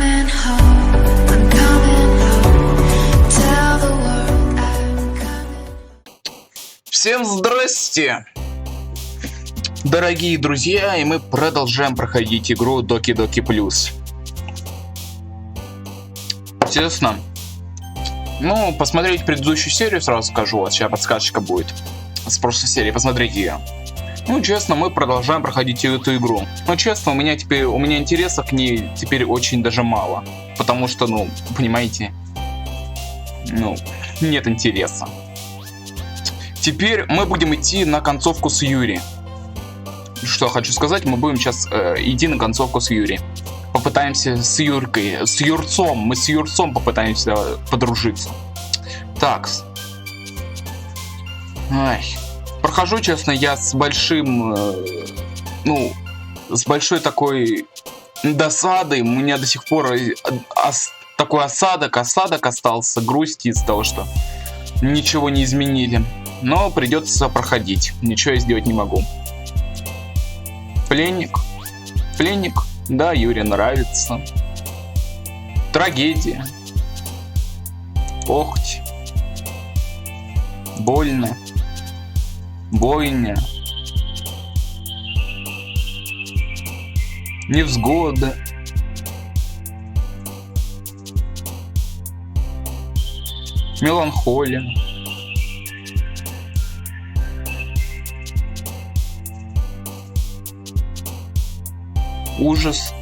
coming home. I'm coming home. Tell the world I'm coming. Всем здрасте, дорогие друзья, и мы продолжаем проходить игру Доки Доки Плюс. Честно, посмотреть предыдущую серию, сразу скажу, вот сейчас подсказочка будет с прошлой серии, посмотрите ее. Честно, мы продолжаем проходить эту игру. Но честно, у меня интереса к ней теперь очень даже мало. Потому что, понимаете, нет интереса. Теперь мы будем идти на концовку с Юри. Что хочу сказать, мы будем сейчас идти на концовку с Юри. Попытаемся с Юркой, с Юрцом, мы с Юрцом попытаемся подружиться. Так. Прохожу, честно, я с большим, с большой такой досадой. У меня до сих пор такой осадок остался, грусти из-за того, что ничего не изменили. Но придется проходить, ничего я сделать не могу. Пленник, да, Юре нравится. Трагедия. Охть. Больно. Бойня. Невзгода. Меланхолия. Ужас.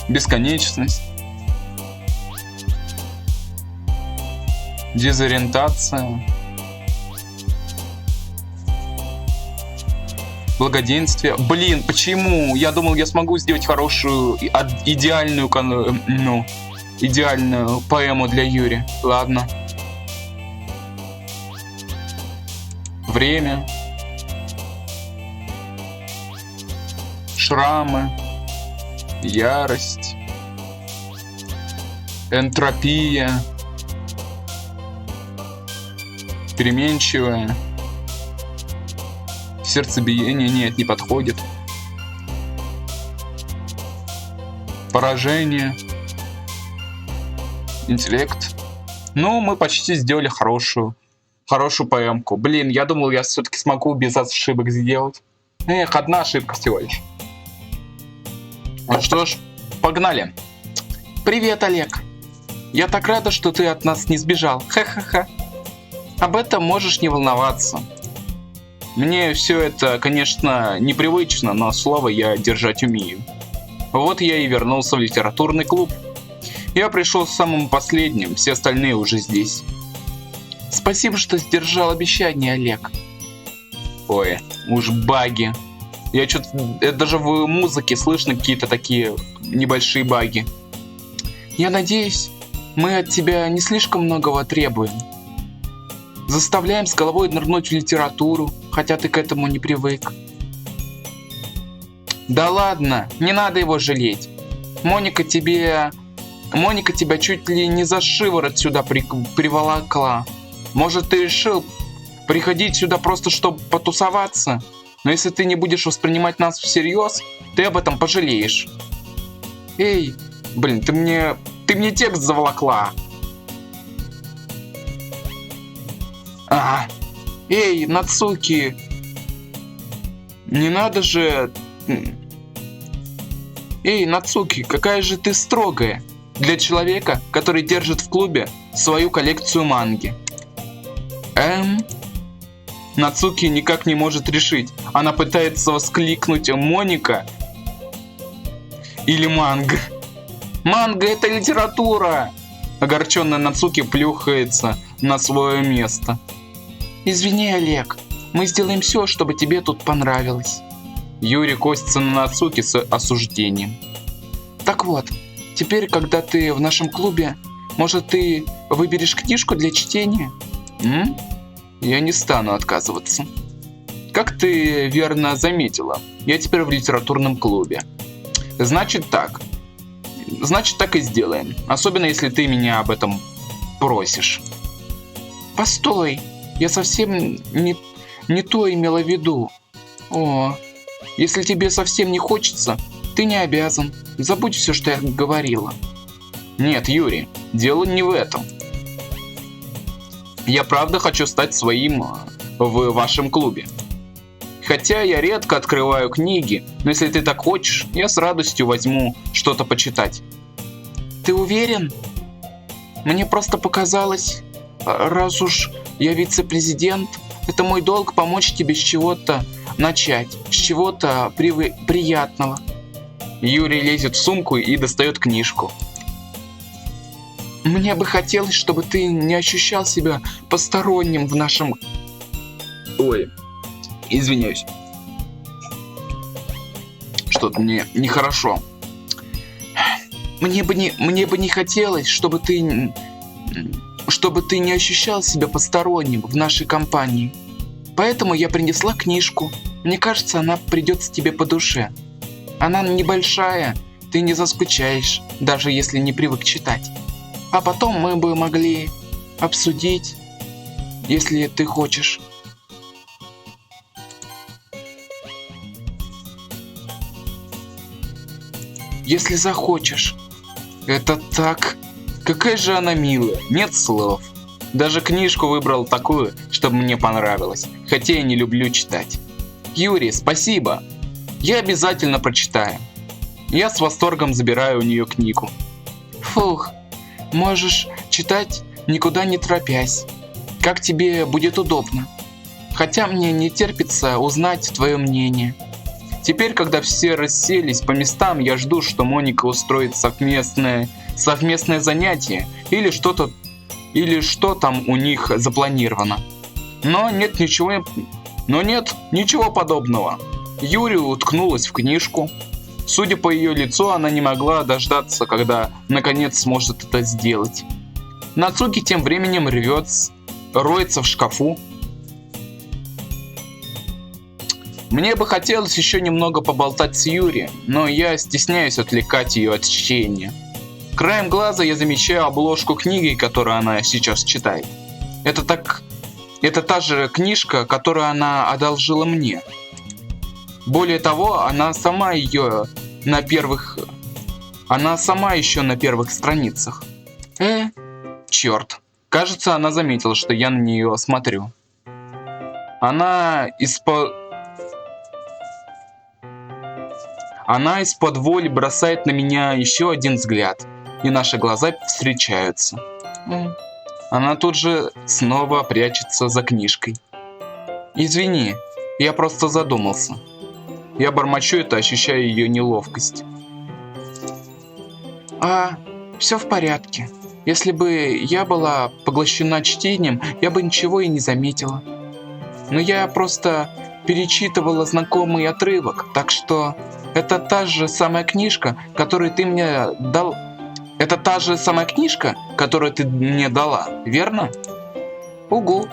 Бесконечность. Дезориентация. Благоденствие. Блин, почему? Я думал, я смогу сделать хорошую, идеальную поэму для Юри. Ладно. Время. Шрамы. Ярость. Энтропия. Переменчивая. Сердцебиение, нет, не подходит. Поражение. Интеллект. Мы почти сделали хорошую поэмку. Блин, я думал, я все-таки смогу без ошибок сделать. Одна ошибка всего лишь. Ну что ж, погнали. Привет, Олег. Я так рада, что ты от нас не сбежал. Ха-ха-ха. Об этом можешь не волноваться. Мне все это, конечно, непривычно, но слово я держать умею. Вот я и вернулся в литературный клуб. Я пришел самым последним, все остальные уже здесь. Спасибо, что сдержал обещание, Олег. Ой, уж баги. Это даже в музыке слышно какие-то такие небольшие баги. Я надеюсь, мы от тебя не слишком многого требуем. Заставляем с головой нырнуть в литературу, хотя ты к этому не привык. Да ладно, не надо его жалеть. Моника тебя чуть ли не за шиворот сюда приволокла. Может, ты решил приходить сюда просто чтобы потусоваться? Но если ты не будешь воспринимать нас всерьез, ты об этом пожалеешь. Эй, блин, ты мне текст заволокла. Эй, Нацуки, не надо же... Эй, Нацуки, какая же ты строгая для человека, который держит в клубе свою коллекцию манги. Нацуки никак не может решить. Она пытается воскликнуть Моника или манга. Манга — это литература! Огорченная Нацуки плюхается на свое место. Извини, Олег, мы сделаем все, чтобы тебе тут понравилось. Юри косится на Нацуки с осуждением. Так вот, теперь, когда ты в нашем клубе, может, ты выберешь книжку для чтения? Я не стану отказываться. Как ты верно заметила, я теперь в литературном клубе. Значит так и сделаем. Особенно, если ты меня об этом просишь. Постой, я совсем не то имела в виду. О, Если тебе совсем не хочется, ты не обязан. Забудь все, что я говорила. Нет, Юрий, дело не в этом. Я правда хочу стать своим в вашем клубе. Хотя я редко открываю книги, но если ты так хочешь, я с радостью возьму что-то почитать. Ты уверен? Мне просто показалось, раз уж я вице-президент, это мой долг помочь тебе с чего-то начать, с чего-то приятного. Юрий лезет в сумку и достает книжку. Мне бы хотелось, чтобы ты не ощущал себя посторонним в нашем... Ой, извиняюсь. Что-то мне нехорошо. Мне бы не хотелось, чтобы ты не ощущал себя посторонним в нашей компании. Поэтому я принесла книжку. Мне кажется, она придется тебе по душе. Она небольшая, ты не заскучаешь, даже если не привык читать. А потом мы бы могли обсудить, если ты хочешь. Если захочешь. Это так... Какая же она милая, нет слов. Даже книжку выбрал такую, чтобы мне понравилось, хотя я не люблю читать. Юрий, спасибо. Я обязательно прочитаю. Я с восторгом забираю у нее книгу. Фух, можешь читать, никуда не торопясь. Как тебе будет удобно. Хотя мне не терпится узнать твое мнение. Теперь, когда все расселись по местам, я жду, что Моника устроит совместное занятие или что там у них запланировано. Но нет ничего подобного. Юрия уткнулась в книжку. Судя по ее лицу, она не могла дождаться, когда наконец сможет это сделать. Нацуки тем временем роется в шкафу. Мне бы хотелось еще немного поболтать с Юрием, но я стесняюсь отвлекать ее от чтения. Краем глаза я замечаю обложку книги, которую она сейчас читает. Это та же книжка, которую она одолжила мне. Более того, она сама еще на первых страницах. Черт. Кажется, она заметила, что я на нее смотрю. Она из-под воли бросает на меня еще один взгляд, и наши глаза встречаются. Она тут же снова прячется за книжкой. Извини, я просто задумался. Я бормочу это, ощущая ее неловкость. Все в порядке. Если бы я была поглощена чтением, я бы ничего и не заметила. Но я просто перечитывала знакомый отрывок, так что это та же самая книжка, которую ты мне дал. Это та же самая книжка, которую ты мне дала, верно? Угу.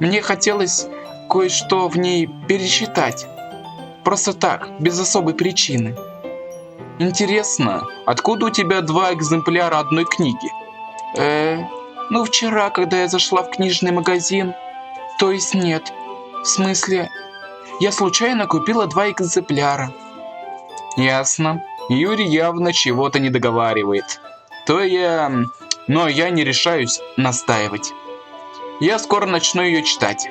Мне хотелось кое-что в ней перечитать. Просто так, без особой причины. Интересно, откуда у тебя 2 экземпляра одной книги? Вчера, когда я зашла в книжный магазин. То есть нет. В смысле, я случайно купила 2 экземпляра. Ясно. Юрий явно чего-то не договаривает. Но я не решаюсь настаивать. Я скоро начну ее читать.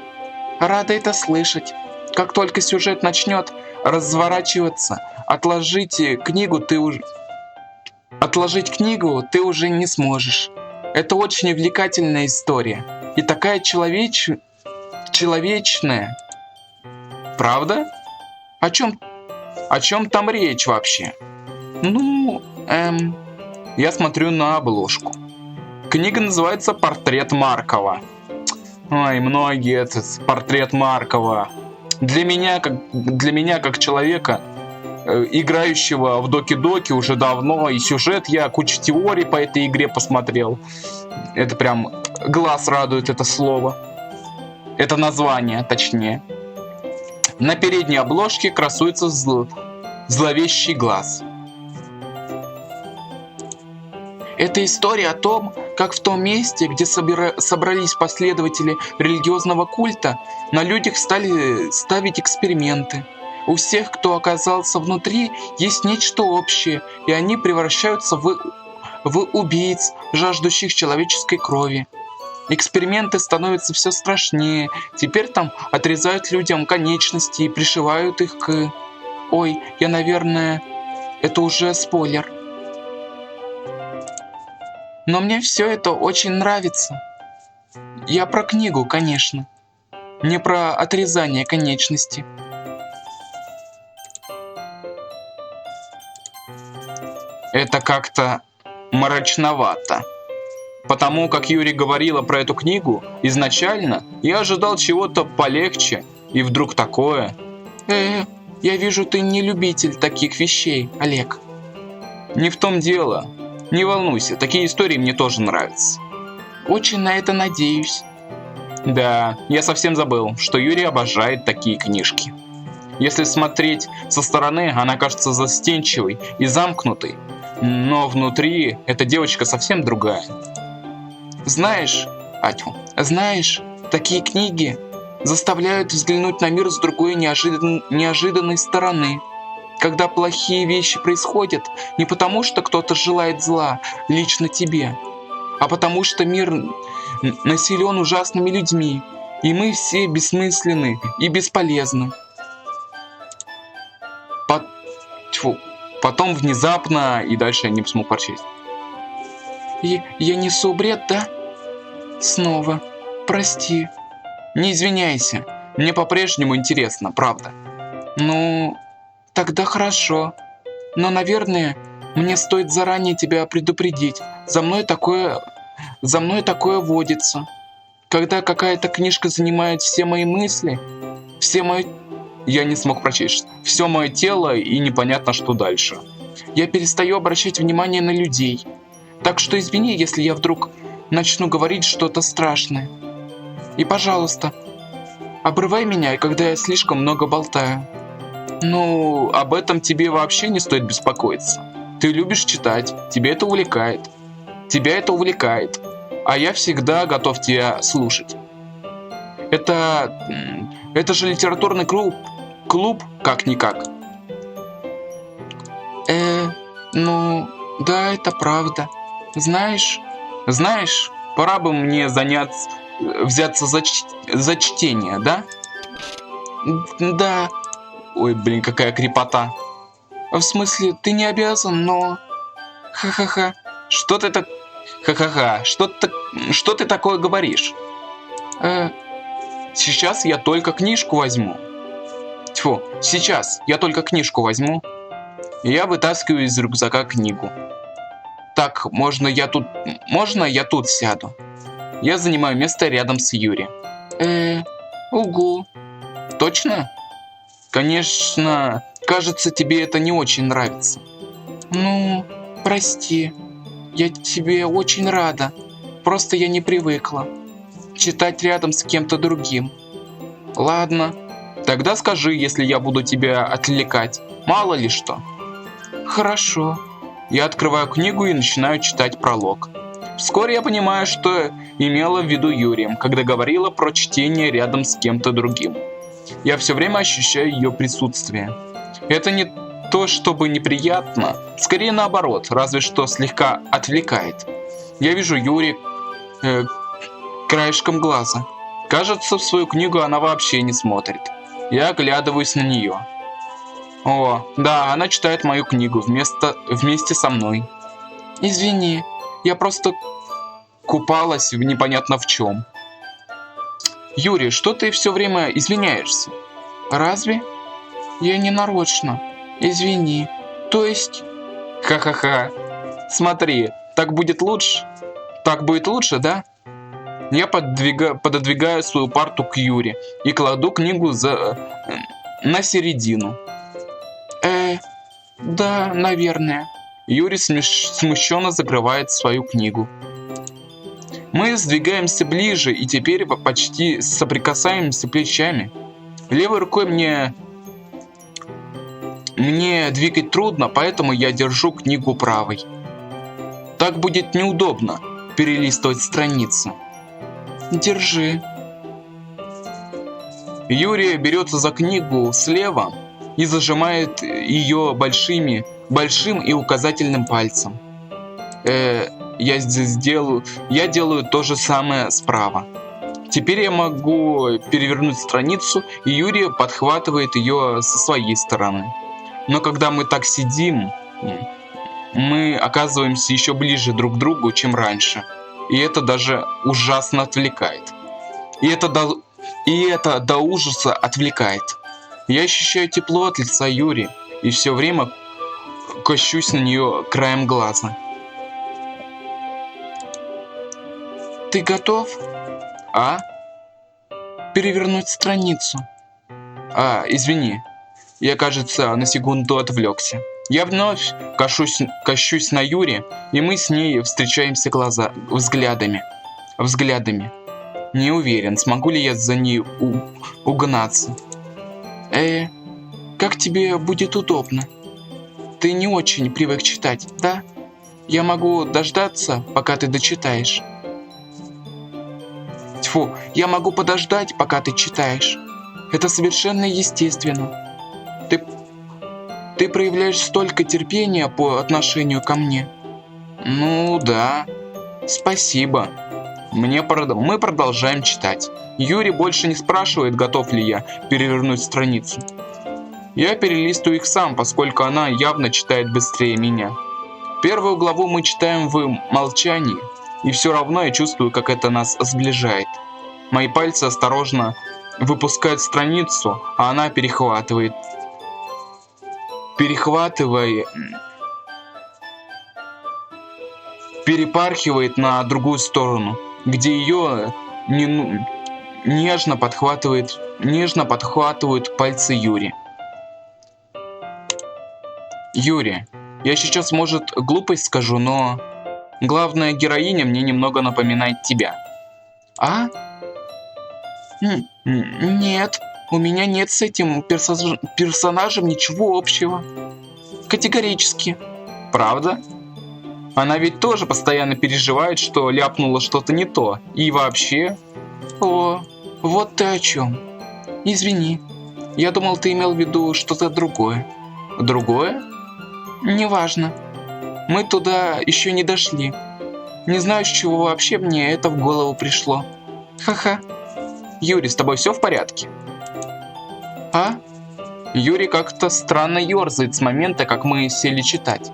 Рада это слышать. Как только сюжет начнет разворачиваться, отложить книгу ты уже не сможешь. Это очень увлекательная история. И такая человечная. Правда? О чем там речь вообще? Я смотрю на обложку. Книга называется «Портрет Маркова». Ой, многие этот «Портрет Маркова». Для меня, как человека, играющего в Доки-Доки уже давно, и сюжет, я кучу теорий по этой игре посмотрел. Это прям глаз радует, это слово. Это название, точнее. На передней обложке красуется зловещий глаз. Это история о том, как в том месте, где собрались последователи религиозного культа, на людях стали ставить эксперименты. У всех, кто оказался внутри, есть нечто общее, и они превращаются в убийц, жаждущих человеческой крови. Эксперименты становятся все страшнее. Теперь там отрезают людям конечности и пришивают их к... Ой, я, наверное, это уже спойлер. Но мне все это очень нравится. Я про книгу, конечно. Не про отрезание конечности. Это как-то мрачновато. Потому как Юри говорила про эту книгу, изначально я ожидал чего-то полегче, и вдруг такое. Я вижу, ты не любитель таких вещей, Олег. Не в том дело. Не волнуйся, такие истории мне тоже нравятся. Очень на это надеюсь. Да, я совсем забыл, что Юрий обожает такие книжки. Если смотреть со стороны, она кажется застенчивой и замкнутой, но внутри эта девочка совсем другая. Знаешь, такие книги заставляют взглянуть на мир с другой неожиданной стороны. Когда плохие вещи происходят не потому, что кто-то желает зла лично тебе, а потому что мир населен ужасными людьми, и мы все бессмысленны и бесполезны. Потом внезапно, и дальше я не смог прочесть. Я несу бред, да? Снова. Прости. Не извиняйся. Мне по-прежнему интересно, правда. Ну, тогда хорошо. Но, наверное, мне стоит заранее тебя предупредить. За мной такое водится. Когда какая-то книжка занимает все мои мысли, я не смог прочесть. Все мое тело и непонятно, что дальше. Я перестаю обращать внимание на людей. Так что извини, если я вдруг начну говорить что-то страшное. И, пожалуйста, обрывай меня, когда я слишком много болтаю. Ну, об этом тебе вообще не стоит беспокоиться. Ты любишь читать, тебя это увлекает. А я всегда готов тебя слушать. Это же литературный клуб как-никак. Ну, да, это правда. Знаешь, пора бы мне взяться за чтение, да? Да. Ой, блин, какая крепота. В смысле, ты не обязан, но... Ха-ха-ха. Что ты так... Ха-ха-ха. Что ты такое говоришь? Сейчас я только книжку возьму. Сейчас я только книжку возьму. Я вытаскиваю из рюкзака книгу. Так, можно я тут сяду? Я занимаю место рядом с Юри. Угу. Точно? Конечно, кажется, тебе это не очень нравится. Ну, прости. Я тебе очень рада. Просто я не привыкла читать рядом с кем-то другим. Ладно. Тогда скажи, если я буду тебя отвлекать. Мало ли что. Хорошо. Я открываю книгу и начинаю читать пролог. Вскоре я понимаю, что имела в виду Юрием, когда говорила про чтение рядом с кем-то другим. Я все время ощущаю ее присутствие. Это не то чтобы неприятно, скорее наоборот, разве что слегка отвлекает. Я вижу Юри краешком глаза. Кажется, в свою книгу она вообще не смотрит. Я оглядываюсь на нее. О, да, она читает мою книгу вместе со мной. Извини, я просто купалась в непонятно в чем. Юрий, что ты все время извиняешься? Разве? Я не нарочно. Извини. То есть... Ха-ха-ха. Смотри, так будет лучше? Так будет лучше, да? Я пододвигаю свою парту к Юре и кладу книгу на середину. Да, наверное. Юрий смущенно закрывает свою книгу. Мы сдвигаемся ближе и теперь почти соприкасаемся плечами. Левой рукой мне двигать трудно, поэтому я держу книгу правой. Так будет неудобно перелистывать страницы. Держи. Юрий берется за книгу слева, и зажимает ее большим и указательным пальцем. Я делаю то же самое справа. Теперь я могу перевернуть страницу, и Юрий подхватывает ее со своей стороны. Но когда мы так сидим, мы оказываемся еще ближе друг к другу, чем раньше. И это даже ужасно отвлекает. И это до ужаса отвлекает. Я ощущаю тепло от лица Юри и все время косюсь на нее краем глаза. Ты готов? А? Перевернуть страницу. Извини. Я, кажется, на секунду отвлекся. Я вновь косюсь на Юри, и мы с ней встречаемся взглядами. Не уверен, смогу ли я за ней угнаться. Как тебе будет удобно? Ты не очень привык читать, да? Я могу дождаться, пока ты дочитаешь. Тьфу, я могу подождать, пока ты читаешь. Это совершенно естественно. Ты проявляешь столько терпения по отношению ко мне. Ну да, спасибо. Мы продолжаем читать. Юрий больше не спрашивает, готов ли я перевернуть страницу. Я перелистываю их сам, поскольку она явно читает быстрее меня. Первую главу мы читаем в молчании, и все равно я чувствую, как это нас сближает. Мои пальцы осторожно выпускают страницу, а она перехватывает перепархивает на другую сторону, где ее нежно подхватывают пальцы Юри. Юри, я сейчас, может, глупость скажу, но главная героиня мне немного напоминает тебя. А? Нет, у меня нет с этим персонажем ничего общего. Категорически. Правда? Она ведь тоже постоянно переживает, что ляпнула что-то не то. И вообще... О, вот ты о чем. Извини. Я думал, ты имел в виду что-то другое. Другое? Неважно. Мы туда еще не дошли. Не знаю, с чего вообще мне это в голову пришло. Ха-ха. Юрий, с тобой все в порядке? А? Юрий как-то странно ерзает с момента, как мы сели читать.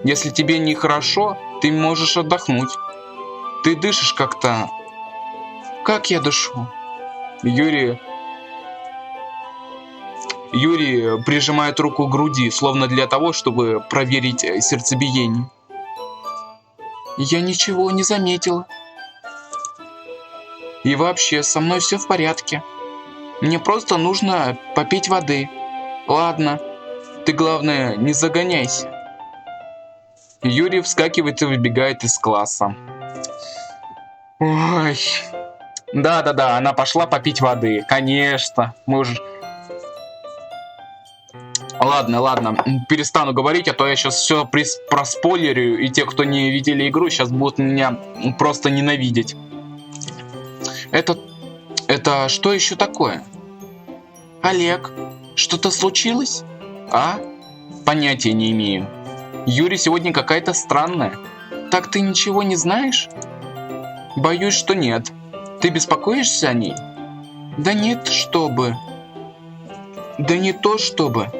Если тебе нехорошо, ты можешь отдохнуть. Ты дышишь как-то... Как я дышу? Юрий прижимает руку к груди, словно для того, чтобы проверить сердцебиение. Я ничего не заметила. И вообще, со мной все в порядке. Мне просто нужно попить воды. Ладно, ты, главное, не загоняйся. Юрий вскакивает и выбегает из класса. Ой. Да, она пошла попить воды. Конечно. Мы уже... Ладно, перестану говорить, а то я сейчас все проспойлерю, и те, кто не видели игру, сейчас будут меня просто ненавидеть. Это что еще такое? Олег, что-то случилось? А? Понятия не имею. Юрий сегодня какая-то странная. Так ты ничего не знаешь? Боюсь, что нет. Ты беспокоишься о ней? Да нет, чтобы. Да не то, чтобы.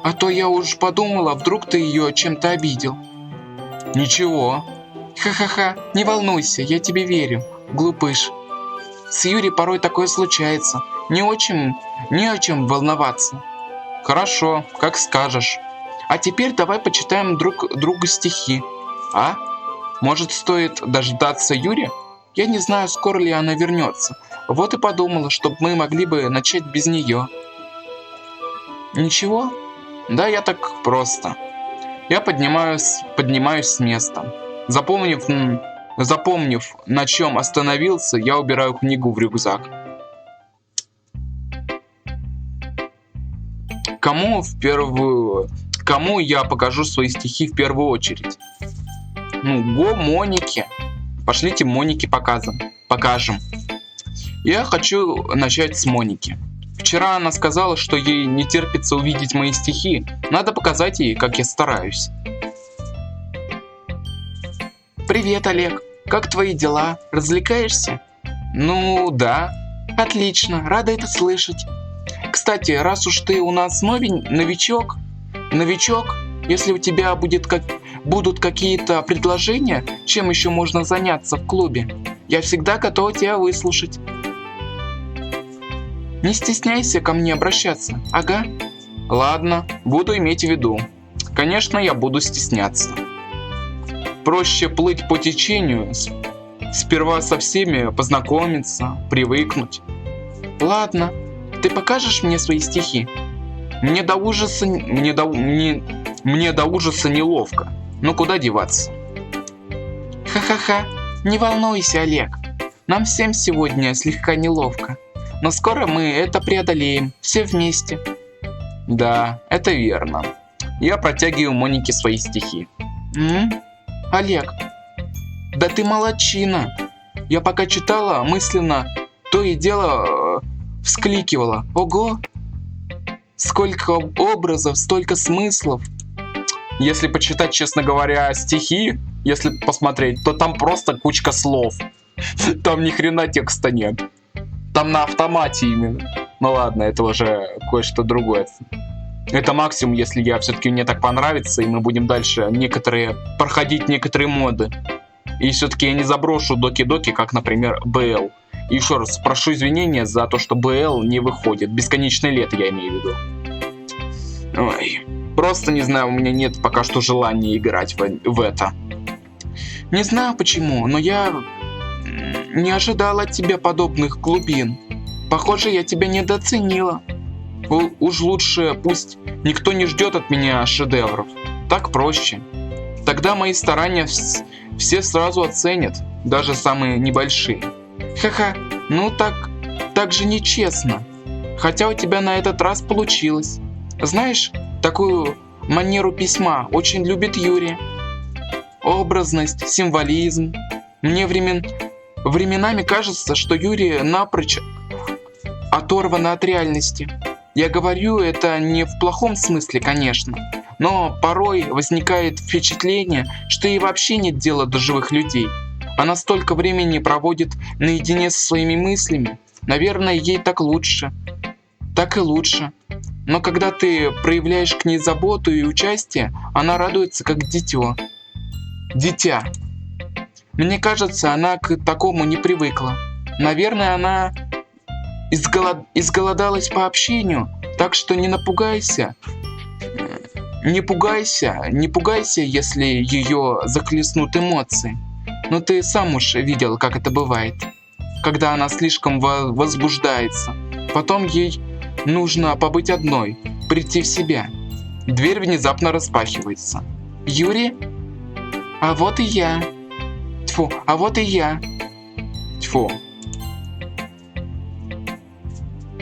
А то я уж подумала, вдруг ты ее чем-то обидел. Ничего. Ха-ха-ха, не волнуйся, я тебе верю, глупыш. С Юрой порой такое случается. Не о чем волноваться. Хорошо, как скажешь. А теперь давай почитаем друг другу стихи. А? Может, стоит дождаться Юри? Я не знаю, скоро ли она вернется. Вот и подумала, чтобы мы могли бы начать без нее. Ничего? Да, я так просто. Я поднимаюсь с места. Запомнив, на чем остановился, я убираю книгу в рюкзак. Кому я покажу свои стихи в первую очередь? Монике. Пошлите Монике покажем. Я хочу начать с Моники. Вчера она сказала, что ей не терпится увидеть мои стихи. Надо показать ей, как я стараюсь. Привет, Олег. Как твои дела? Развлекаешься? Ну, да. Отлично, рада это слышать. Кстати, раз уж ты у нас новичок, если у тебя будут какие-то предложения, чем еще можно заняться в клубе, я всегда готова тебя выслушать. Не стесняйся ко мне обращаться, ага? Ладно, буду иметь в виду. Конечно, я буду стесняться. Проще плыть по течению, сперва со всеми познакомиться, привыкнуть. Ладно, ты покажешь мне свои стихи? Мне до ужаса неловко. Но куда деваться? Ха-ха-ха, не волнуйся, Олег. Нам всем сегодня слегка неловко. Но скоро мы это преодолеем, все вместе. Да, это верно. Я протягиваю Монике свои стихи. Олег, да ты молодчина. Я пока читала, мысленно то и дело вскликивала. Ого! Сколько образов, столько смыслов. Если почитать, честно говоря, стихи, если посмотреть, то там просто кучка слов. Там ни хрена текста нет. Там на автомате именно. Ну ладно, это уже кое-что другое. Это максимум, если все-таки мне так понравится, и мы будем дальше проходить некоторые моды. И все-таки я не заброшу доки-доки, как, например, БЛ. И еще раз прошу извинения за то, что БЛ не выходит. Бесконечное лето я имею в виду. Ой. Просто не знаю, у меня нет пока что желания играть в это. Не знаю почему, но я не ожидала от тебя подобных глубин. Похоже, я тебя недооценила. Уж лучше пусть никто не ждет от меня шедевров. Так проще. Тогда мои старания все сразу оценят, даже самые небольшие. Ха-ха, ну так же нечестно. Хотя у тебя на этот раз получилось. Знаешь, такую манеру письма очень любит Юрий. Образность, символизм. Мне временами кажется, что Юрий напрочь оторван от реальности. Я говорю это не в плохом смысле, конечно, но порой возникает впечатление, что ей вообще нет дела до живых людей. Она столько времени проводит наедине со своими мыслями. Наверное, ей так лучше. Так и лучше. Но когда ты проявляешь к ней заботу и участие, она радуется как дитё. Дитя. Мне кажется, она к такому не привыкла. Наверное, она изголодалась по общению, так что не напугайся. Не пугайся, если ее захлестнут эмоции. Но ты сам уж видел, как это бывает. Когда она слишком возбуждается. Потом ей нужно побыть одной, прийти в себя. Дверь внезапно распахивается. Юрий? А вот и я. Тьфу, а вот и я. Тьфу.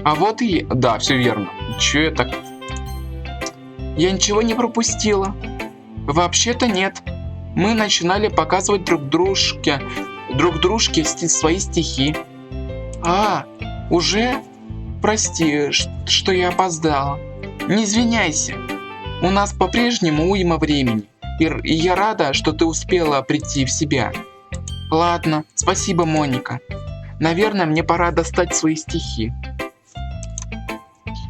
А вот и... Да, все верно. Че я так... Я ничего не пропустила. Вообще-то нет. Мы начинали показывать друг дружке свои стихи. А, уже? Прости, что я опоздала. Не извиняйся. У нас по-прежнему уйма времени. И я рада, что ты успела прийти в себя. Ладно, спасибо, Моника. Наверное, мне пора достать свои стихи.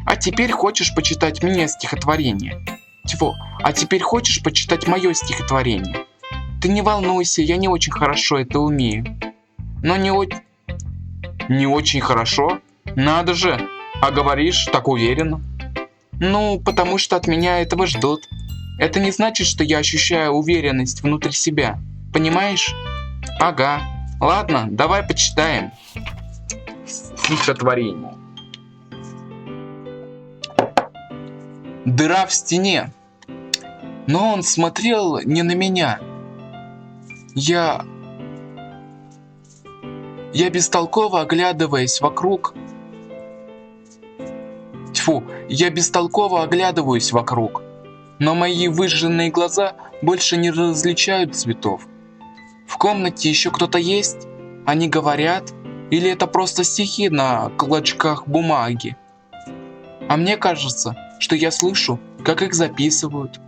А теперь хочешь почитать мне стихотворение? Тьфу, а теперь хочешь почитать мое стихотворение? Ты не волнуйся, я не очень хорошо это умею. Но не очень хорошо? Надо же, а говоришь так уверенно. Ну, потому что от меня этого ждут. Это не значит, что я ощущаю уверенность внутри себя. Понимаешь? Ага. Ладно, давай почитаем. Стихотворение. Дыра в стене. Но он смотрел не на меня. Я бестолково оглядываясь вокруг. Я бестолково оглядываюсь вокруг. Но мои выжженные глаза больше не различают цветов. В комнате еще кто-то есть? Они говорят? Или это просто стихи на клочках бумаги? А мне кажется, что я слышу, как их записывают.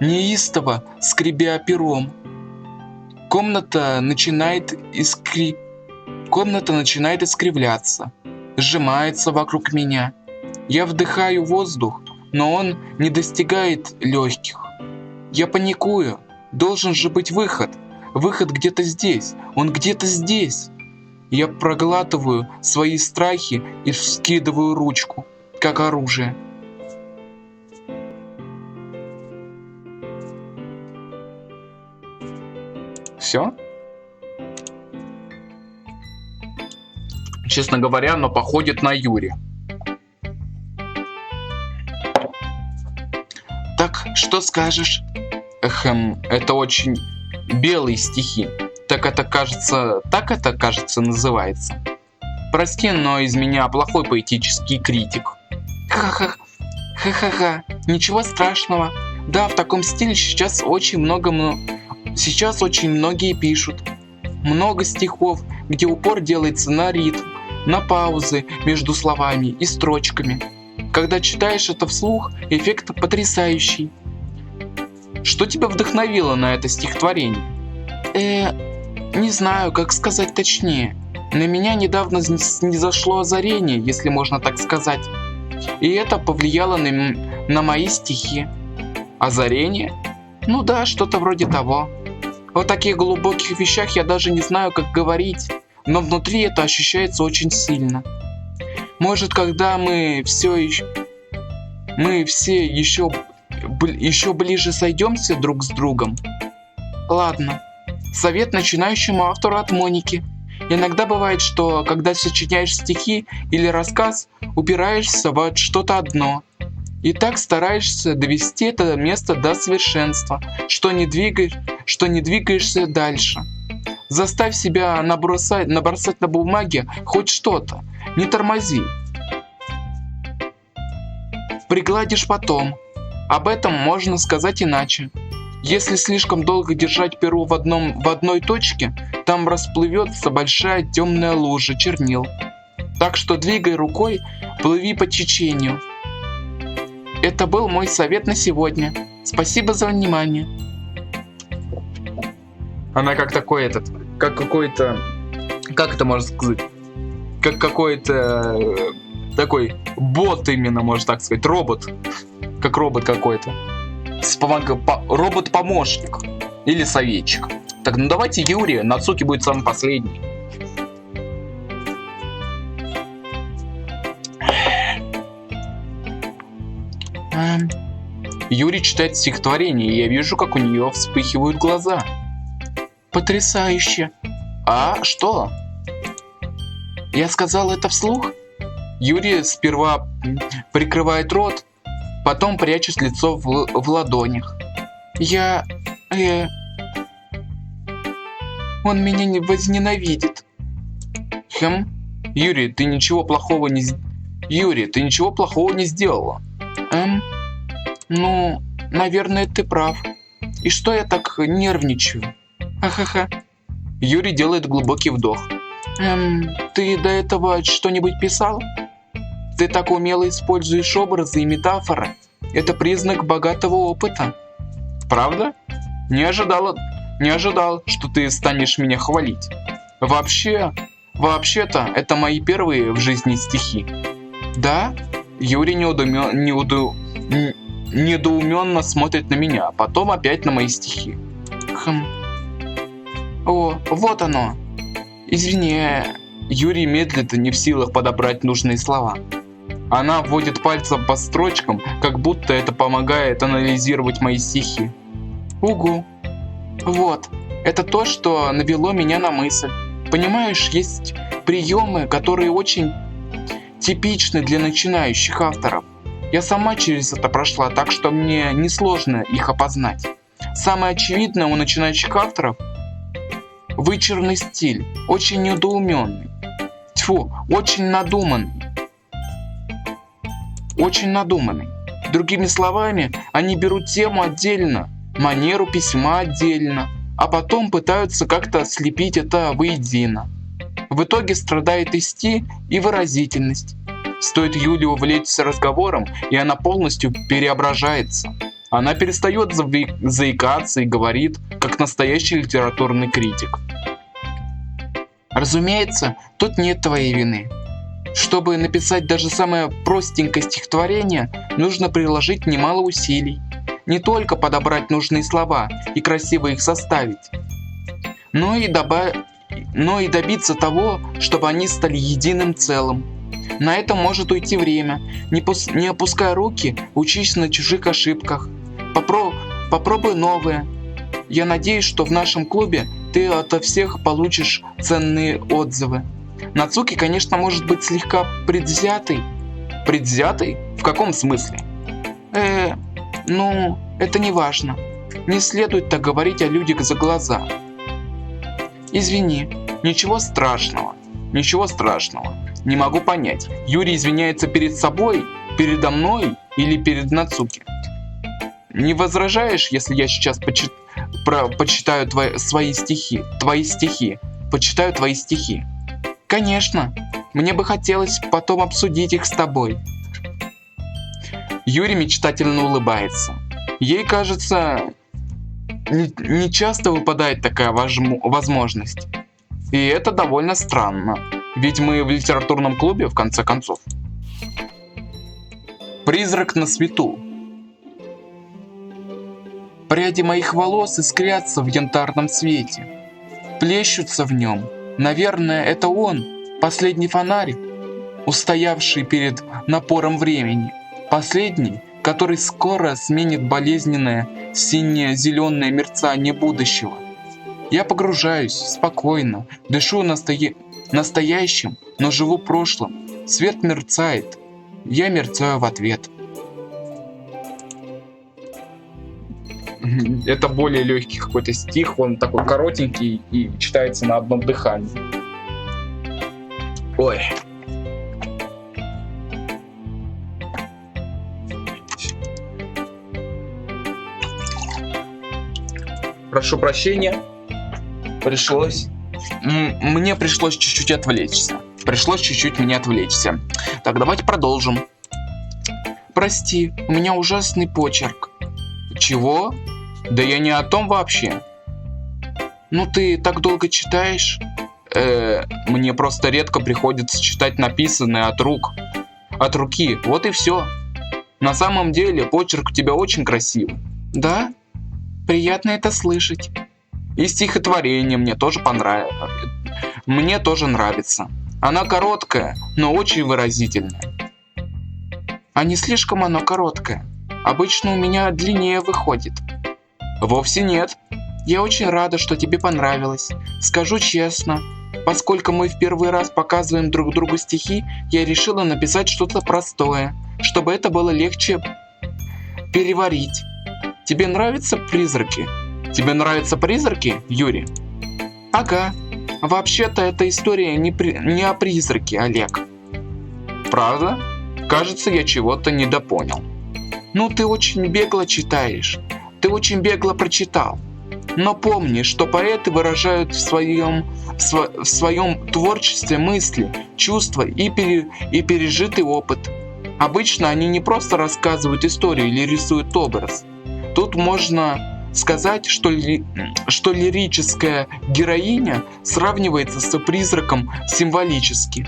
Неистово скребя пером. Комната начинает искривляться, сжимается вокруг меня. Я вдыхаю воздух, но он не достигает легких. Я паникую. Должен же быть выход. Выход где-то здесь. Он где-то здесь. Я проглатываю свои страхи и вскидываю ручку, как оружие. Все? Честно говоря, оно походит на Юри. Так, что скажешь? Это очень белые стихи. Так это кажется называется. Прости, но из меня плохой поэтический критик. Ха-ха-ха, ничего страшного. Да, в таком стиле сейчас очень многие пишут. Много стихов, где упор делается на ритм, на паузы между словами и строчками. Когда читаешь это вслух, эффект потрясающий. Что тебя вдохновило на это стихотворение? Не знаю, как сказать точнее. На меня недавно снизошло озарение, если можно так сказать. И это повлияло на мои стихи. Озарение? Ну да, что-то вроде того. О таких глубоких вещах я даже не знаю, как говорить, но внутри это ощущается очень сильно. Может, когда мы все еще ближе сойдемся друг с другом? Ладно. Совет начинающему автору от Моники. Иногда бывает, что когда сочиняешь стихи или рассказ, упираешься во что-то одно. И так стараешься довести это место до совершенства, что не двигаешься дальше. Заставь себя набросать на бумаге хоть что-то. Не тормози. Пригладишь потом. Об этом можно сказать иначе. Если слишком долго держать перо в одной точке, там расплывется большая темная лужа чернил. Так что двигай рукой, плыви по течению. Это был мой совет на сегодня. Спасибо за внимание. Она как какой-то, как это можно сказать, как какой-то такой бот именно, можно так сказать, робот, как робот какой-то. Робот-помощник или советчик. Так, ну давайте Юрий, Нацуки будет самый последний. Юрий читает стихотворение, и я вижу, как у нее вспыхивают глаза. Потрясающе. А что? Я сказал это вслух? Юрий сперва прикрывает рот, потом прячет лицо в ладонях. Он меня не возненавидит. Юрий, ты ничего плохого не сделала. Ну, наверное, ты прав. И что я так нервничаю? Ха-ха-ха. Юрий делает глубокий вдох. Ты до этого что-нибудь писал? Ты так умело используешь образы и метафоры. Это признак богатого опыта. Правда? Не ожидал, что ты станешь меня хвалить. Вообще-то, это мои первые в жизни стихи. Да? Юрий недоуменно смотрит на меня, а потом опять на мои стихи. О, вот оно. Извини, Юрий медлит, не в силах подобрать нужные слова. Она вводит пальцем по строчкам, как будто это помогает анализировать мои стихи. Угу. Вот, это то, что навело меня на мысль. Понимаешь, есть приемы, которые очень типичны для начинающих авторов. Я сама через это прошла, так что мне несложно их опознать. Самое очевидное у начинающих авторов – вычурный стиль, очень недоуменный. Очень надуманный. Другими словами, они берут тему отдельно, манеру письма отдельно, а потом пытаются как-то слепить это воедино. В итоге страдает и стиль, и выразительность. Стоит Юле увлечься разговором, и она полностью преображается. Она перестает заикаться и говорит, как настоящий литературный критик. Разумеется, тут нет твоей вины. Чтобы написать даже самое простенькое стихотворение, нужно приложить немало усилий. Не только подобрать нужные слова и красиво их составить, но и добиться того, чтобы они стали единым целым. На это может уйти время. Не опускай руки, учись на чужих ошибках. Попробуй новое. Я надеюсь, что в нашем клубе ты ото всех получишь ценные отзывы. Нацуки, конечно, может быть слегка предвзятый. Предвзятый? В каком смысле? Ну, это не важно. Не следует так говорить о людях за глаза. Извини, ничего страшного. Ничего страшного. Не могу понять, Юрий извиняется перед собой, передо мной или перед Нацуки? Не возражаешь, если я сейчас почитаю свои стихи? Почитаю твои стихи. Конечно, мне бы хотелось потом обсудить их с тобой. Юрий мечтательно улыбается. Ей кажется, не часто выпадает такая возможность. И это довольно странно, ведь мы в литературном клубе в конце концов. Призрак на свету. Пряди моих волос искрятся в янтарном свете, плещутся в нем. Наверное, это он, последний фонарь, устоявший перед напором времени. Последний, который скоро сменит болезненное сине-зеленое мерцание будущего. Я погружаюсь спокойно, дышу настоящим, но живу прошлым. Свет мерцает, я мерцаю в ответ. Это более легкий какой-то стих, он такой коротенький и читается на одном дыхании. Ой. Прошу прощения. Мне пришлось чуть-чуть отвлечься. Так, давайте продолжим. Прости, у меня ужасный почерк. Чего? Да я не о том вообще. Ну ты так долго читаешь? Мне просто редко приходится читать написанное от руки, вот и все. На самом деле почерк у тебя очень красивый. Да? Приятно это слышать. И стихотворение мне тоже нравится. Она короткая, но очень выразительная. А не слишком оно короткое? Обычно у меня длиннее выходит. Вовсе нет. Я очень рада, что тебе понравилось. Скажу честно, поскольку мы в первый раз показываем друг другу стихи, я решила написать что-то простое, чтобы это было легче переварить. Тебе нравятся призраки? Юрий? Ага. Вообще-то эта история не о призраке, Олег. Правда? Кажется, я чего-то недопонял. Ну, ты очень бегло читаешь. Ты очень бегло прочитал. Но помни, что поэты выражают в своем творчестве мысли, чувства и пережитый опыт. Обычно они не просто рассказывают историю или рисуют образ. Тут можно сказать, что лирическая героиня сравнивается с призраком символически.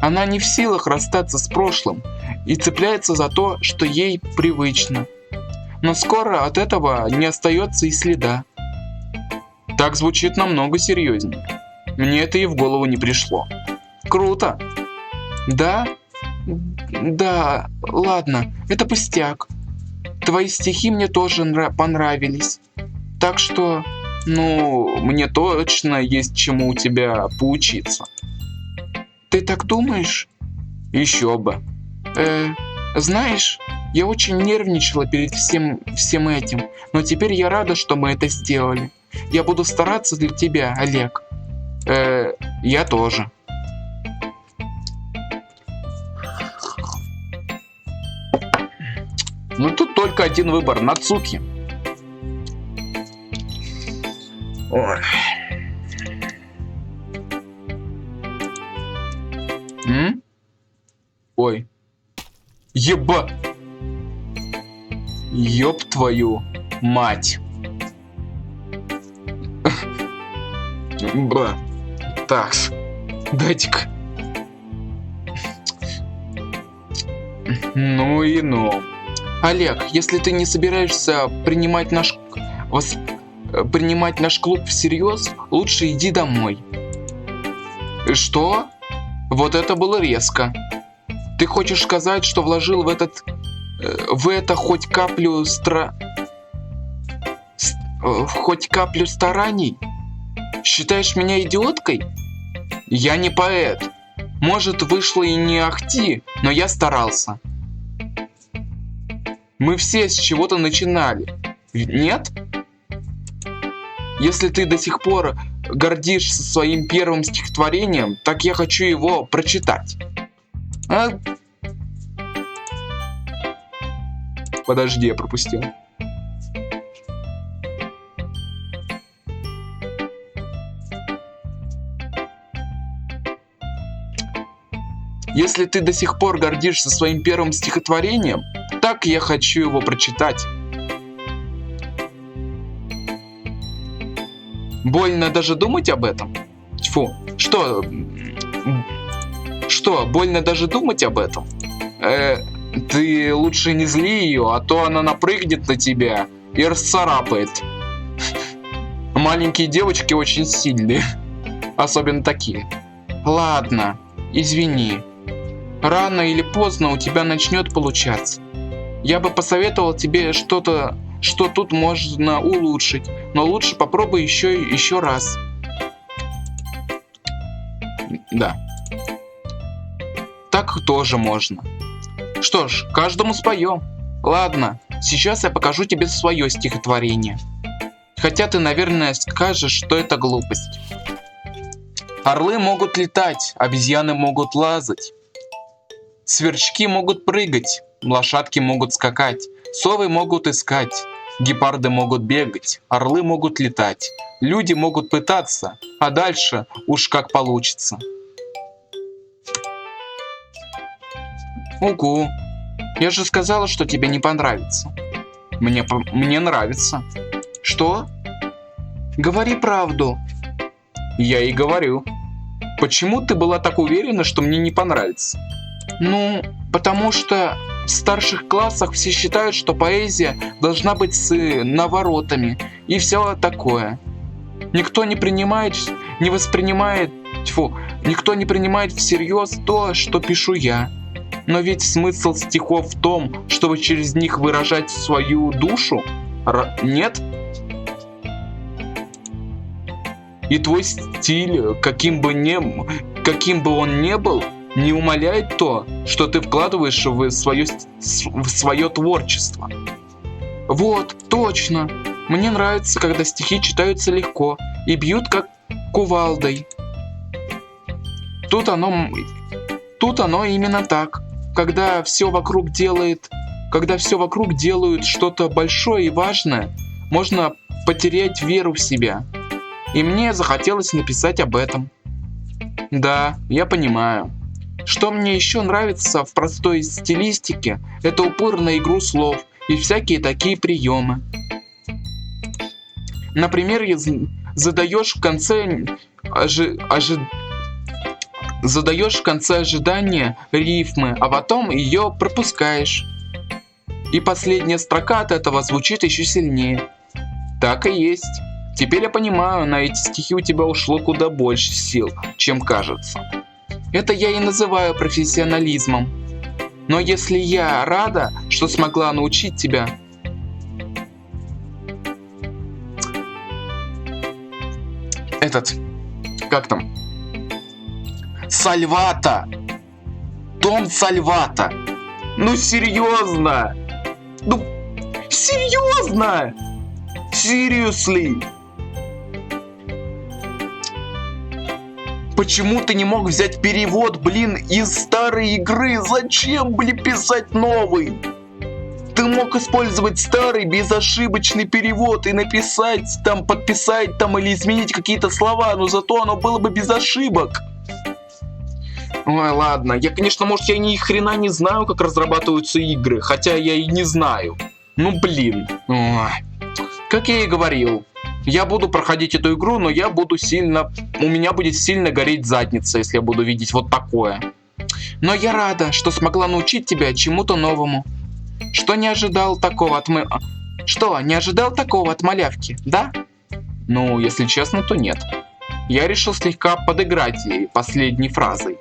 Она не в силах расстаться с прошлым и цепляется за то, что ей привычно. Но скоро от этого не остается и следа. Так звучит намного серьезнее. Мне это и в голову не пришло. Круто. Да? Да, ладно, это пустяк. Твои стихи мне тоже понравились. Так что, мне точно есть чему у тебя поучиться. Ты так думаешь? Еще бы. Знаешь, я очень нервничала перед всем этим, но теперь я рада, что мы это сделали. Я буду стараться для тебя, Олег. Я тоже. Ну тут только один выбор — Нацуки. Ой. М? Ой. Еба. Ёб твою мать. Бра. Так. Дайте-ка. Ну и ну. Олег, если ты не собираешься принимать наш клуб всерьез, лучше иди домой. Что? Вот это было резко. Ты хочешь сказать, что вложил в это хоть каплю хоть каплю стараний? Считаешь меня идиоткой? Я не поэт. Может, вышло и не ахти, но я старался. Мы все с чего-то начинали. Нет? Если ты до сих пор гордишься своим первым стихотворением, так я хочу его прочитать. Подожди, я пропустил. Если ты до сих пор гордишься своим первым стихотворением, так я хочу его прочитать. Больно даже думать об этом? Тьфу, что, больно даже думать об этом? Ты лучше не зли ее, а то она напрыгнет на тебя и расцарапает. Маленькие девочки очень сильные, особенно такие. Ладно, извини. Рано или поздно у тебя начнет получаться. Я бы посоветовал тебе что-то, что тут можно улучшить, но лучше попробуй еще раз. Да. Так тоже можно. Что ж, каждому споем. Ладно, сейчас я покажу тебе свое стихотворение. Хотя ты, наверное, скажешь, что это глупость. Орлы могут летать, обезьяны могут лазать. Сверчки могут прыгать, лошадки могут скакать, совы могут искать, гепарды могут бегать, орлы могут летать, люди могут пытаться, а дальше уж как получится. Угу, я же сказала, что тебе не понравится. Мне нравится. Что? Говори правду. Я и говорю. Почему ты была так уверена, что мне не понравится? Ну, потому что в старших классах все считают, что поэзия должна быть с наворотами и все такое. Никто не принимает всерьез то, что пишу я. Но ведь смысл стихов в том, чтобы через них выражать свою душу, нет? И твой стиль, каким бы он ни был, не умаляет то, что ты вкладываешь в свое творчество. Вот, точно. Мне нравится, когда стихи читаются легко и бьют как кувалдой. Тут оно именно так. Когда все вокруг делают что-то большое и важное, можно потерять веру в себя. И мне захотелось написать об этом. Да, я понимаю. Что мне еще нравится в простой стилистике, это упор на игру слов и всякие такие приемы. Например, задаешь в конце ожидания рифмы, а потом ее пропускаешь. И последняя строка от этого звучит еще сильнее. Так и есть. Теперь я понимаю, на эти стихи у тебя ушло куда больше сил, чем кажется. Это я и называю профессионализмом. Но если я рада, что смогла научить тебя... Как там? Сальвата! Том Сальвата! Ну серьезно! Ну серьезно! Seriously! Почему ты не мог взять перевод, из старой игры? Зачем, писать новый? Ты мог использовать старый безошибочный перевод и написать подписать или изменить какие-то слова, но зато оно было бы без ошибок. Ой, ладно. Я, конечно, может, я ни хрена не знаю, как разрабатываются игры. Хотя я и не знаю. Ну, блин. Ой. Как я и говорил, я буду проходить эту игру, но я буду сильно... У меня будет сильно гореть задница, если я буду видеть вот такое. Но я рада, что смогла научить тебя чему-то новому. Что не ожидал такого от Что, не ожидал такого от малявки, да? Ну, если честно, то нет. Я решил слегка подыграть ей последней фразой.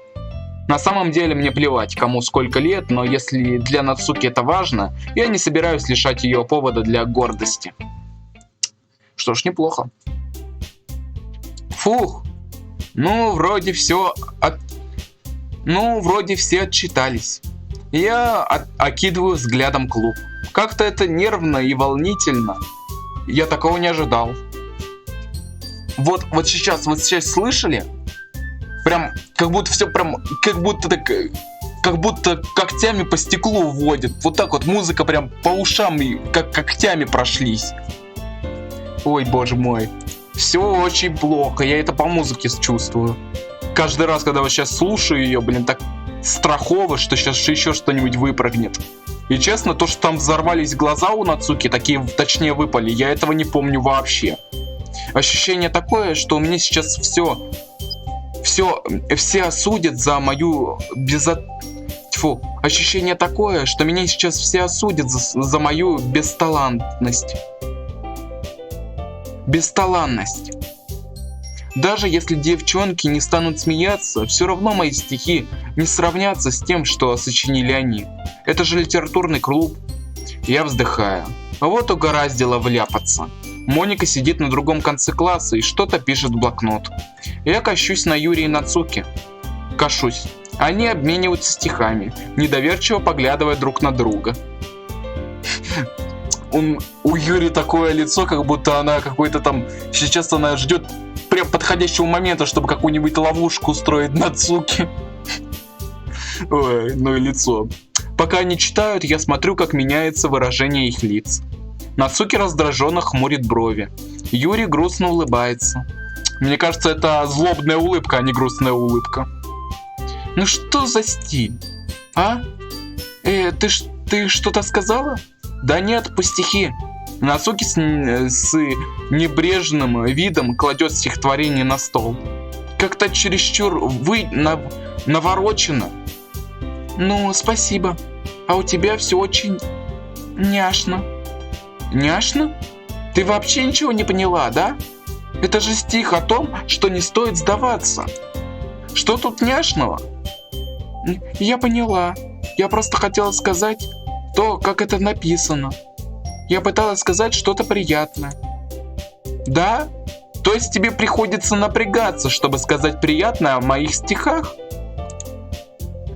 На самом деле мне плевать, кому сколько лет, но если для Нацуки это важно, я не собираюсь лишать ее повода для гордости. Что ж, неплохо. Фух. Ну, вроде все отчитались. Я окидываю взглядом клуб. Как-то это нервно и волнительно. Я такого не ожидал. Вот сейчас слышали? Прям, как будто все прям, как будто когтями по стеклу вводят. Вот так вот музыка прям по ушам, как когтями прошлись. Ой, боже мой. Все очень плохо, я это по музыке чувствую. Каждый раз, когда вот сейчас слушаю ее, блин, так страхово, что сейчас еще что-нибудь выпрыгнет. И честно, то, что там взорвались глаза у Нацуки, точнее выпали, я этого не помню вообще. Ощущение такое, что у меня сейчас все осудят за мою ощущение такое, что меня сейчас все осудят за мою бесталанность. Даже если девчонки не станут смеяться, все равно мои стихи не сравнятся с тем, что сочинили они. Это же литературный клуб. Я вздыхаю. А вот угораздило вляпаться. Моника сидит на другом конце класса и что-то пишет в блокнот. Я кашусь на Юри и Нацуки. Они обмениваются стихами, недоверчиво поглядывая друг на друга. У Юри такое лицо, как будто она какой-то там... Сейчас она ждет прям подходящего момента, чтобы какую-нибудь ловушку устроить Нацуки. Ой, ну и лицо. Пока они читают, я смотрю, как меняется выражение их лиц. Нацуки раздраженно хмурит брови. Юри грустно улыбается. Мне кажется, это злобная улыбка, а не грустная улыбка. Ну что за стиль? А? Ты что-то сказала? Да нет, пустяки. Нацуки с небрежным видом кладет стихотворение на стол. Как-то чересчур наворочено. Ну, спасибо. А у тебя все очень няшно. Няшно? Ты вообще ничего не поняла, да? Это же стих о том, что не стоит сдаваться. Что тут няшного? Я поняла. Я просто хотела сказать то, как это написано. Я пыталась сказать что-то приятное. Да? То есть тебе приходится напрягаться, чтобы сказать приятное о моих стихах?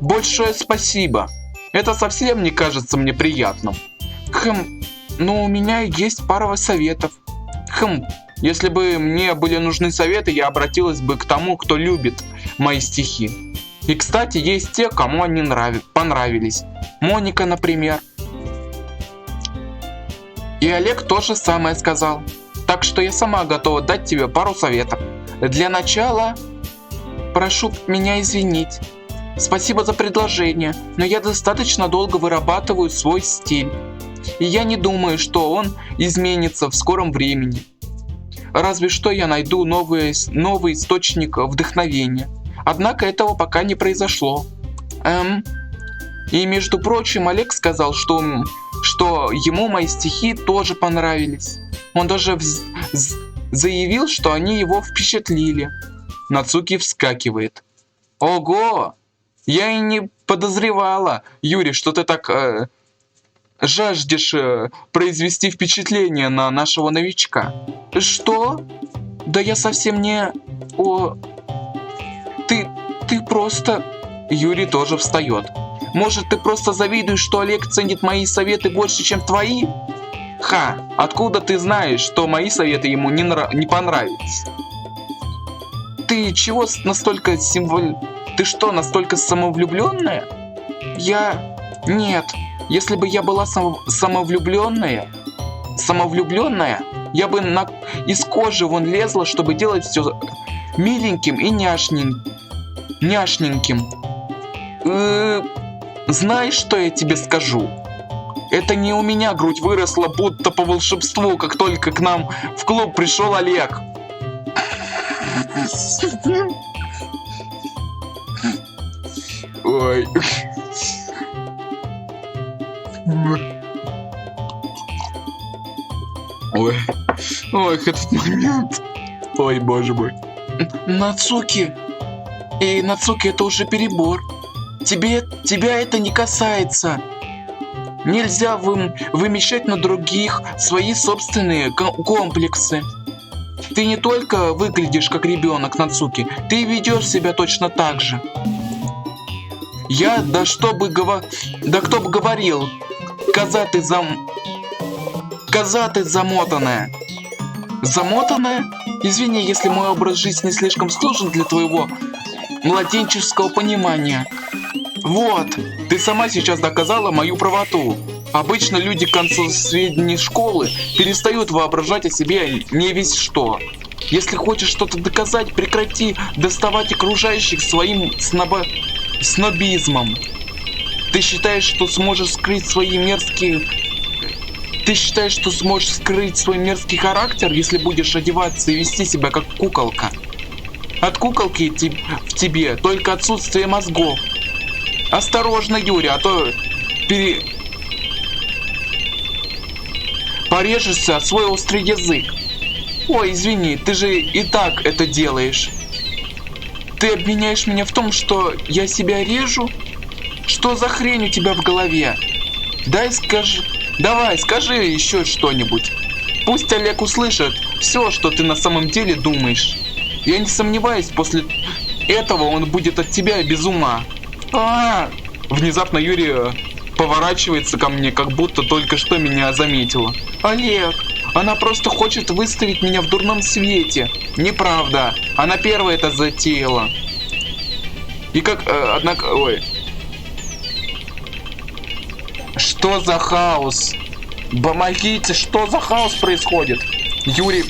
Большое спасибо. Это совсем не кажется мне приятным. Но у меня есть пара советов. Если бы мне были нужны советы, я обратилась бы к тому, кто любит мои стихи. И, кстати, есть те, кому они понравились. Моника, например. И Олег тоже самое сказал. Так что я сама готова дать тебе пару советов. Для начала, прошу меня извинить. Спасибо за предложение, но я достаточно долго вырабатываю свой стиль. И я не думаю, что он изменится в скором времени. Разве что я найду новый источник вдохновения. Однако этого пока не произошло. И между прочим, Олег сказал, что ему мои стихи тоже понравились. Он даже заявил, что они его впечатлили. Нацуки вскакивает. Ого! Я и не подозревала, Юрий, что ты так жаждешь произвести впечатление на нашего новичка. Что? Да я совсем не... Ты просто... Юрий тоже встает. Может, ты просто завидуешь, что Олег ценит мои советы больше, чем твои? Откуда ты знаешь, что мои советы ему не понравились? Ты чего настолько Ты что, настолько самовлюбленная? Нет. Если бы я была самовлюбленная, я бы из кожи вон лезла, чтобы делать все миленьким и няшненьким. Знаешь, что я тебе скажу? Это не у меня грудь выросла, будто по волшебству, как только к нам в клуб пришел Олег. Ой. Ой. Ой, этот момент. Ой, боже мой. Нацуки. Нацуки, это уже перебор. Тебя это не касается. Нельзя вымещать на других свои собственные комплексы. Ты не только выглядишь как ребенок, Нацуки, ты ведешь себя точно так же. Да кто бы говорил, коза ты замотанная. Замотанная? Извини, если мой образ жизни слишком сложен для твоего младенческого понимания. Вот, ты сама сейчас доказала мою правоту. Обычно люди к концу средней школы перестают воображать о себе не весь что. Если хочешь что-то доказать, прекрати доставать окружающих своим снобизмом. Ты считаешь, что сможешь скрыть свой мерзкий характер, если будешь одеваться и вести себя как куколка? От куколки в тебе только отсутствие мозгов. Осторожно, Юрий, а то порежешься о свой острый язык. Ой, извини, ты же и так это делаешь. Ты обвиняешь меня в том, что я себя режу? Что за хрень у тебя в голове? Давай скажи еще что-нибудь. Пусть Олег услышит все, что ты на самом деле думаешь. Я не сомневаюсь, после этого он будет от тебя без ума. Внезапно Юрий поворачивается ко мне, как будто только что меня заметила. Олег, она просто хочет выставить меня в дурном свете. Неправда, она первая это затеяла. И ой. Что за хаос? Помогите, что за хаос происходит? Юрий...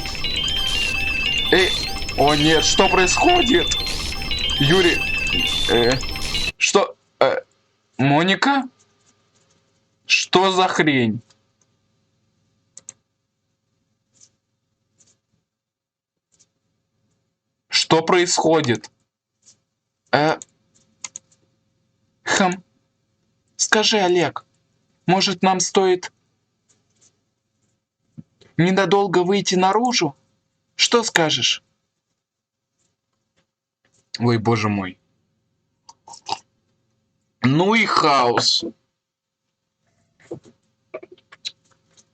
О нет, что происходит? Юрий... Что? Моника? Что за хрень? Что происходит? Скажи, Олег, может, нам стоит ненадолго выйти наружу? Что скажешь? Ой, боже мой. Ну и хаос.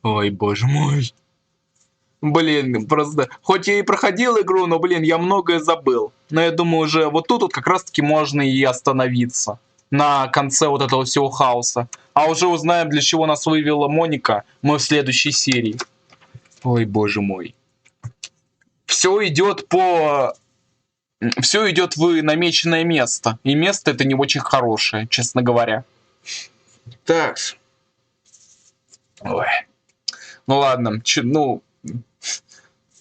Ой, боже мой. Блин, просто... Хоть я и проходил игру, но, блин, я многое забыл. Но я думаю, уже вот тут как раз-таки можно и остановиться. На конце вот этого всего хаоса. А уже узнаем, для чего нас вывела Моника, мы в следующей серии. Ой, боже мой. Все идет в намеченное место. И место это не очень хорошее, честно говоря. Так. Ой. Ну ладно.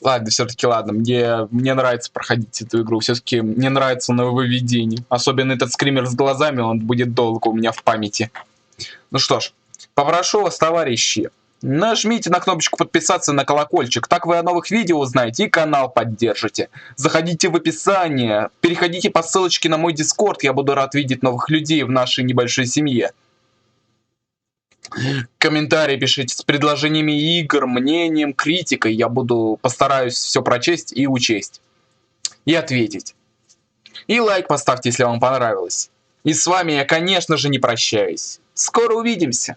Ладно, все-таки ладно. Мне нравится проходить эту игру. Все-таки мне нравится нововведение. Особенно этот скример с глазами, он будет долго у меня в памяти. Ну что ж, попрошу вас, товарищи, нажмите на кнопочку подписаться, на колокольчик. Так вы о новых видео узнаете и канал поддержите. Заходите в описание, переходите по ссылочке на мой Discord. Я буду рад видеть новых людей в нашей небольшой семье. Комментарии пишите с предложениями игр, мнением, критикой. Я постараюсь все прочесть и учесть. И ответить. И лайк поставьте, если вам понравилось. И с вами я, конечно же, не прощаюсь. Скоро увидимся.